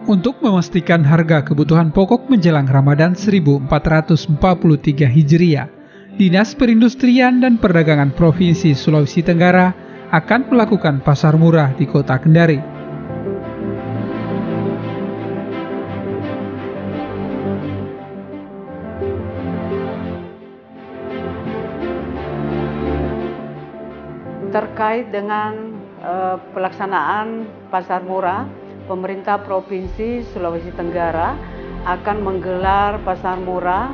Untuk memastikan harga kebutuhan pokok menjelang Ramadan 1443 Hijriah, Dinas Perindustrian dan Perdagangan Provinsi Sulawesi Tenggara akan melakukan pasar murah di Kota Kendari. Terkait dengan pelaksanaan pasar murah, pemerintah Provinsi Sulawesi Tenggara akan menggelar pasar murah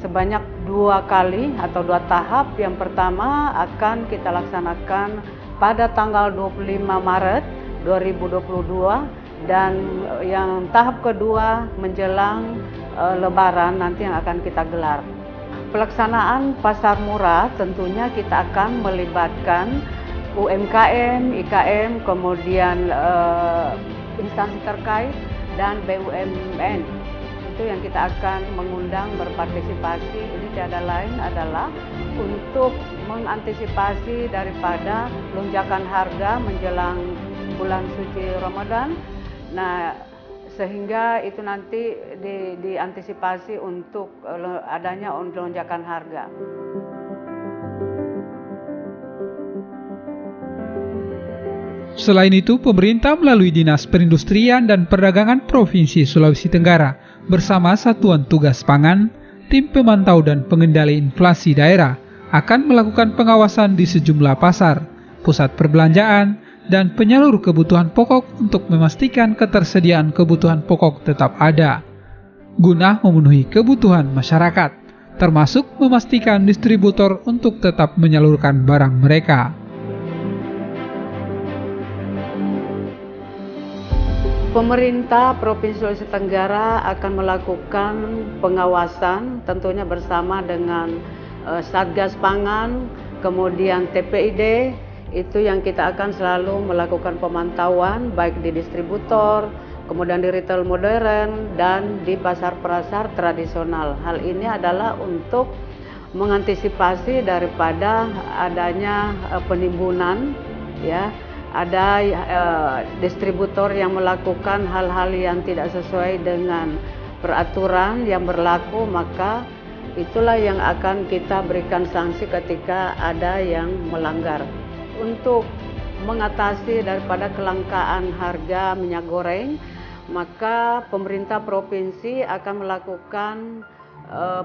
sebanyak 2 kali atau 2 tahap. Yang pertama akan kita laksanakan pada tanggal 25 Maret 2022 dan yang tahap kedua menjelang Lebaran nanti yang akan kita gelar. Pelaksanaan pasar murah tentunya kita akan melibatkan UMKM, IKM, kemudian instansi terkait dan BUMN. Itu yang kita akan mengundang berpartisipasi. Ini tiada lain adalah untuk mengantisipasi daripada lonjakan harga menjelang bulan suci Ramadan. Nah, sehingga itu nanti diantisipasi untuk adanya lonjakan harga. Selain itu, pemerintah melalui Dinas Perindustrian dan Perdagangan Provinsi Sulawesi Tenggara bersama Satuan Tugas Pangan, Tim Pemantau dan Pengendali Inflasi Daerah akan melakukan pengawasan di sejumlah pasar, pusat perbelanjaan, dan penyalur kebutuhan pokok untuk memastikan ketersediaan kebutuhan pokok tetap ada, guna memenuhi kebutuhan masyarakat, termasuk memastikan distributor untuk tetap menyalurkan barang mereka. Pemerintah Provinsi Sulawesi Tenggara akan melakukan pengawasan tentunya bersama dengan Satgas Pangan, kemudian TPID, itu yang kita akan selalu melakukan pemantauan baik di distributor, kemudian di retail modern dan di pasar-pasar tradisional. Hal ini adalah untuk mengantisipasi daripada adanya penimbunan, ya. Ada distributor yang melakukan hal-hal yang tidak sesuai dengan peraturan yang berlaku, maka itulah yang akan kita berikan sanksi ketika ada yang melanggar. Untuk mengatasi daripada kelangkaan harga minyak goreng, maka pemerintah provinsi akan melakukan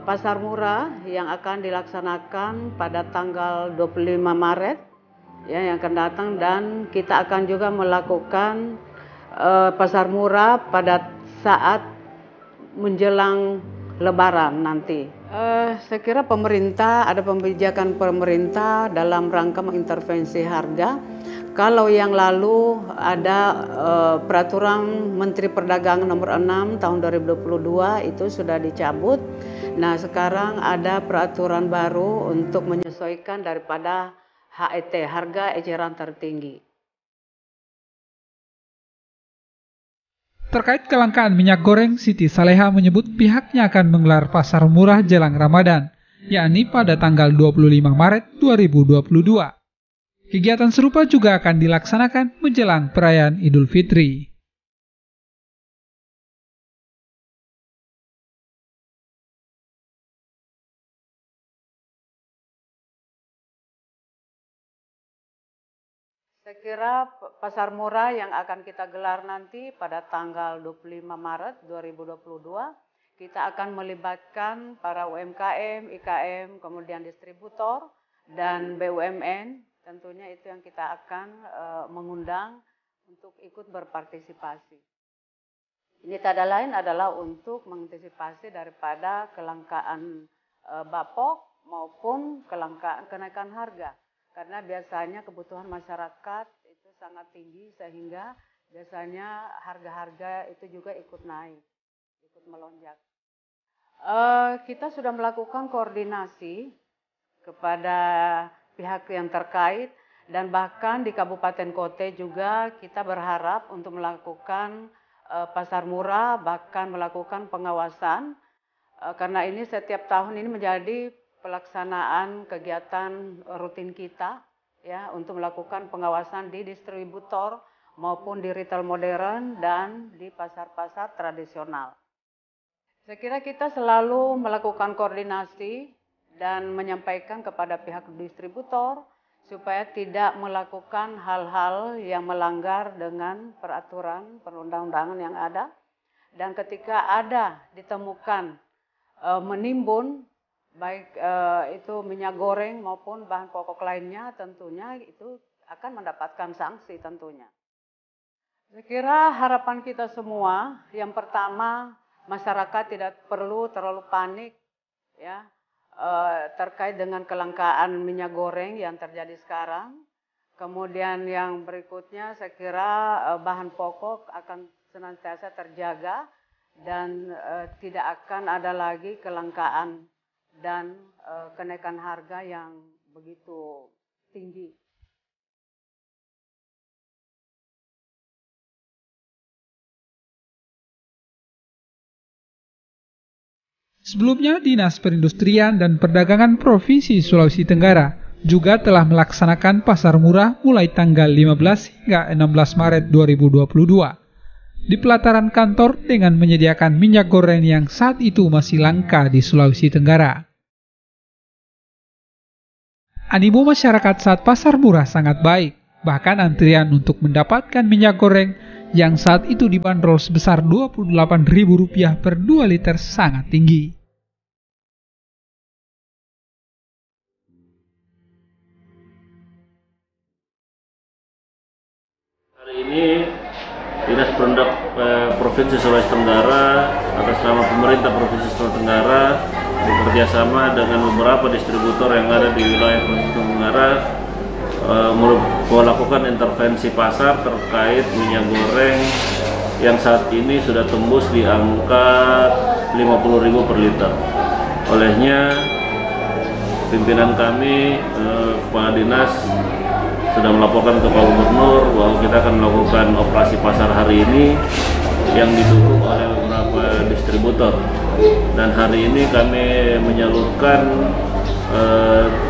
pasar murah yang akan dilaksanakan pada tanggal 25 Maret yang akan datang, dan kita akan juga melakukan pasar murah pada saat menjelang Lebaran nanti. Saya kira ada pembijakan pemerintah dalam rangka mengintervensi harga. Kalau yang lalu ada peraturan Menteri Perdagangan nomor 6 tahun 2022 itu sudah dicabut. Nah, sekarang ada peraturan baru untuk menyesuaikan daripada HET, harga eceran tertinggi. Terkait kelangkaan minyak goreng, Siti Saleha menyebut pihaknya akan menggelar pasar murah jelang Ramadan, yakni pada tanggal 25 Maret 2022. Kegiatan serupa juga akan dilaksanakan menjelang perayaan Idul Fitri. Saya kira pasar murah yang akan kita gelar nanti pada tanggal 25 Maret 2022, kita akan melibatkan para UMKM, IKM, kemudian distributor, dan BUMN. Tentunya itu yang kita akan mengundang untuk ikut berpartisipasi. Ini tiada lain adalah untuk mengantisipasi daripada kelangkaan bapok maupun kenaikan harga. Karena biasanya kebutuhan masyarakat itu sangat tinggi sehingga biasanya harga-harga itu juga ikut naik, ikut melonjak. Kita sudah melakukan koordinasi kepada pihak yang terkait, dan bahkan di Kabupaten Kote juga kita berharap untuk melakukan pasar murah, bahkan melakukan pengawasan, karena ini setiap tahun ini menjadi pelaksanaan kegiatan rutin kita, ya, untuk melakukan pengawasan di distributor maupun di retail modern dan di pasar-pasar tradisional. Saya kira kita selalu melakukan koordinasi dan menyampaikan kepada pihak distributor supaya tidak melakukan hal-hal yang melanggar dengan peraturan perundang-undangan yang ada. Dan ketika ada ditemukan menimbun, baik itu minyak goreng maupun bahan pokok lainnya, tentunya itu akan mendapatkan sanksi tentunya. Saya kira harapan kita semua, yang pertama masyarakat tidak perlu terlalu panik ya terkait dengan kelangkaan minyak goreng yang terjadi sekarang. Kemudian yang berikutnya saya kira bahan pokok akan senantiasa terjaga dan tidak akan ada lagi kelangkaan dan kenaikan harga yang begitu tinggi. Sebelumnya, Dinas Perindustrian dan Perdagangan Provinsi Sulawesi Tenggara juga telah melaksanakan pasar murah mulai tanggal 15 hingga 16 Maret 2022 di pelataran kantor dengan menyediakan minyak goreng yang saat itu masih langka di Sulawesi Tenggara. Animo masyarakat saat pasar murah sangat baik, bahkan antrian untuk mendapatkan minyak goreng yang saat itu dibanderol sebesar Rp28.000 per 2 liter sangat tinggi. Hari ini Dinas Perundang Provinsi Sulawesi Tenggara atas nama pemerintah Provinsi Sulawesi Tenggara bekerjasama dengan beberapa distributor yang ada di wilayah Provinsi Sulawesi Tenggara melakukan intervensi pasar terkait minyak goreng yang saat ini sudah tembus di angka Rp50.000 per liter. Olehnya pimpinan kami, Kepala Dinas sudah melaporkan ke Pak Gubernur bahwa kita akan melakukan operasi pasar hari ini yang didukung oleh beberapa distributor. Dan hari ini kami menyalurkan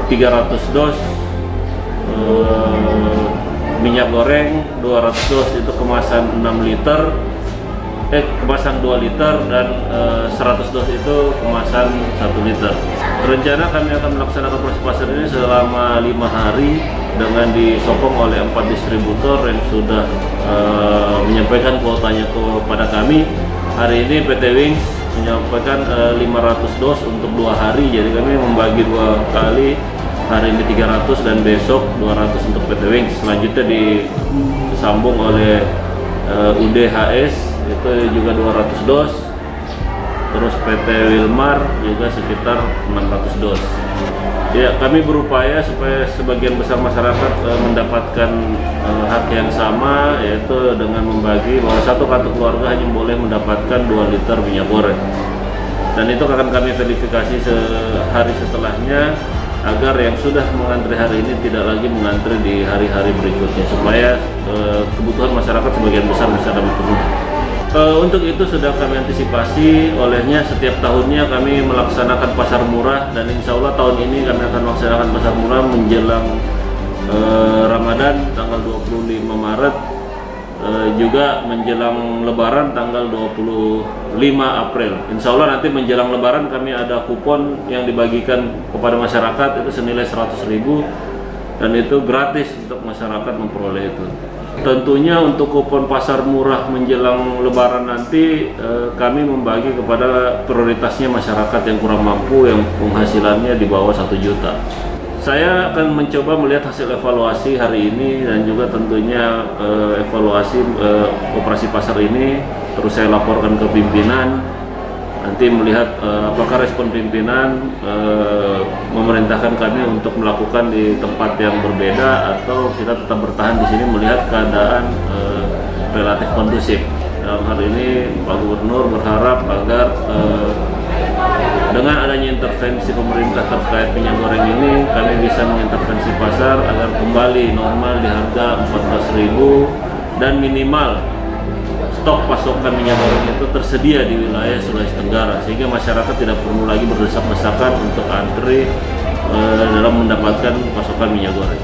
300 dos minyak goreng, 200 dos itu kemasan 6 liter, kemasan 2 liter, dan 100 dos itu kemasan 1 liter. Rencana kami akan melaksanakan operasi pasar ini selama 5 hari dengan disokong oleh 4 distributor yang sudah menyampaikan kuotanya kepada kami. Hari ini PT Wings menyampaikan 500 dos untuk 2 hari, jadi kami membagi 2 kali. Hari ini 300 dan besok 200 untuk PT Wings. Selanjutnya disambung oleh UDHS itu juga 200 dos. Terus PT Wilmar juga sekitar 600 dos. Ya, kami berupaya supaya sebagian besar masyarakat mendapatkan hak yang sama, yaitu dengan membagi bahwa satu kartu keluarga hanya boleh mendapatkan 2 liter minyak goreng. Dan itu akan kami verifikasi sehari setelahnya, agar yang sudah mengantri hari ini tidak lagi mengantri di hari-hari berikutnya, supaya kebutuhan masyarakat sebagian besar bisa kami penuhi. Untuk itu sudah kami antisipasi, olehnya setiap tahunnya kami melaksanakan pasar murah, dan insya Allah tahun ini kami akan melaksanakan pasar murah menjelang Ramadan tanggal 25 Maret, juga menjelang Lebaran tanggal 25 April. Insya Allah nanti menjelang Lebaran kami ada kupon yang dibagikan kepada masyarakat itu senilai 100.000, dan itu gratis untuk masyarakat memperoleh itu. Tentunya untuk kupon pasar murah menjelang Lebaran nanti kami membagi kepada prioritasnya masyarakat yang kurang mampu, yang penghasilannya di bawah 1 juta. Saya akan mencoba melihat hasil evaluasi hari ini, dan juga tentunya evaluasi operasi pasar ini terus saya laporkan ke pimpinan. Nanti melihat apakah respon pimpinan memerintahkan kami untuk melakukan di tempat yang berbeda, atau kita tetap bertahan di sini melihat keadaan relatif kondusif. Dalam hal ini Pak Gubernur berharap agar dengan adanya intervensi pemerintah terkait minyak goreng ini, kami bisa mengintervensi pasar agar kembali normal di harga 14.000, dan minimal stok pasokan minyak goreng itu tersedia di wilayah Sulawesi Tenggara, sehingga masyarakat tidak perlu lagi berdesak-desakan untuk antri dalam mendapatkan pasokan minyak goreng.